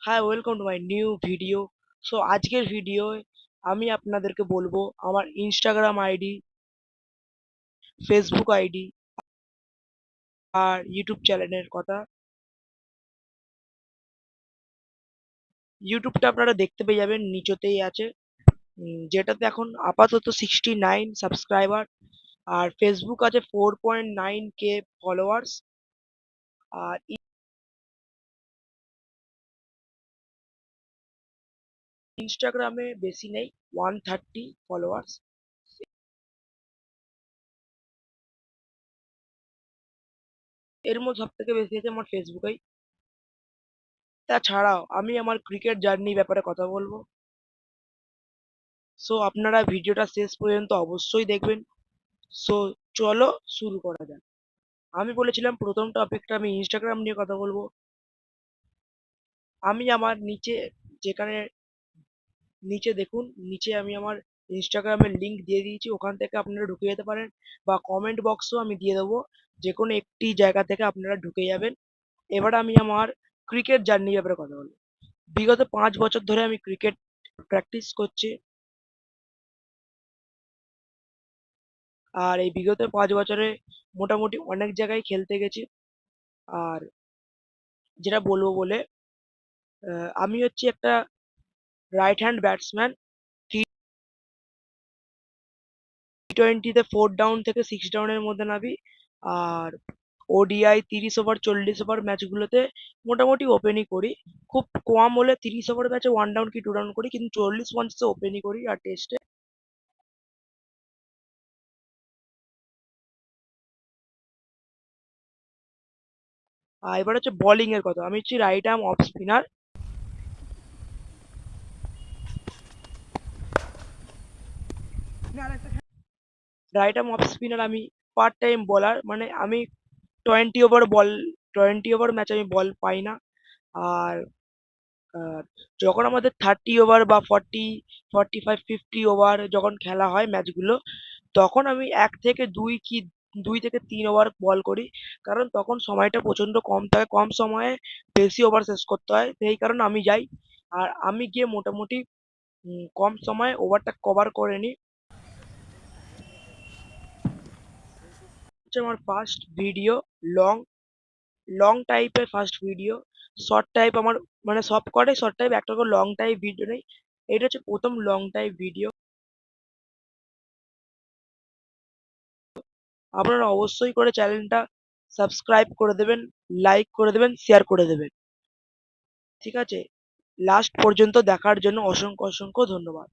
High, welcome to my new video. So আজকের video আমি আপনাদেরকে বলবো আমার ইনস্টাগ্রাম আইডি, ফেসবুক আইডি আর ইউটিউব চ্যানেলের কথা। ইউটিউবটা আপনারা দেখতে পেয়ে যাবেন, নিচেতেই আছে। যেটাতে এখন আপাতত 69 সাবস্ক্রাইবার। আর ফেসবুক আছে 4.9K ফলোয়ার্স। আর ইনস্টাগ্রামে বেশি নেই, 130 ফলোয়ার্স। এর মধ্যে সব থেকে বেশি আছে আমার ফেসবুকেই। তাছাড়াও আমি আমার ক্রিকেট জার্নি ব্যাপারে কথা বলবো। সো আপনারা ভিডিওটা শেষ পর্যন্ত অবশ্যই দেখবেন। সো চলো শুরু করা যাক। আমি বলেছিলাম প্রথম টপিকটা আমি ইনস্টাগ্রাম নিয়ে কথা বলবো। আমি আমার নিচে, যেখানে নিচে দেখুন, নিচে আমি আমার ইনস্টাগ্রামের লিংক দিয়ে দিয়েছি, ওখান থেকে আপনারা ঢুকে যেতে পারেন, বা কমেন্ট বক্সও আমি দিয়ে দেবো। যে কোনো একটি জায়গা থেকে আপনারা ঢুকে যাবেন। এবার আমি আমার ক্রিকেট জার্নি ব্যাপারে কথা বলবো। বিগত 5 বছর ধরে আমি ক্রিকেট প্র্যাকটিস করছি। আর এই বিগত 5 বছরে মোটামুটি অনেক জায়গায় খেলতে গেছি। আর যেটা বলবো বলে, আমি হচ্ছি একটা রাইট হ্যান্ড ব্যাটসম্যান। টি টোয়েন্টিতে 4 ডাউন থেকে 6 ডাউনের মধ্যে নামি। আর ওডিআই 30 ওভার 40 ওভার ম্যাচগুলোতে মোটামুটি ওপেনই করি। খুব কম হলে 30 ওভার ম্যাচে 1 ডাউন কি 2 ডাউন করি, কিন্তু 40-50 ওপেনই করি। আর টেস্টে এবার হচ্ছে বোলিং এর কথা। আমি হচ্ছি right arm off spinner. Right arm off spinner, আমি পার্ট টাইম বোলার, মানে আমি 20 ওভার বল, 20 ওভার ম্যাচ আমি বল পাই না। আর আর যখন আমাদের 30 ওভার বা 40, 45, 50 ওভার যখন খেলা হয় ম্যাচগুলো, তখন আমি 1 থেকে 2 কি 2 থেকে 3 ওভার বল করি। কারণ তখন সময়টা প্রচন্ড কম থাকে, কম সময়ে বেশি ওভার শেষ করতে হয়, সেই কারণে আমি যাই। আর আমি গিয়ে মোটামুটি কম সময়ে ওভারটা কভার করে নিই। হচ্ছে আমার ফার্স্ট ভিডিও, লং লং টাইপের ফার্স্ট ভিডিও। শর্ট টাইপ আমার, মানে সব কটাই শর্ট টাইপ, একটা করে লং টাইপ ভিডিও নেই। এটা হচ্ছে প্রথম লং টাইপ ভিডিও। আপনারা অবশ্যই করে চ্যানেলটা সাবস্ক্রাইব করে দেবেন, লাইক করে দেবেন, শেয়ার করে দেবেন। ঠিক আছে? লাস্ট পর্যন্ত দেখার জন্য অসংখ্য অসংখ্য ধন্যবাদ।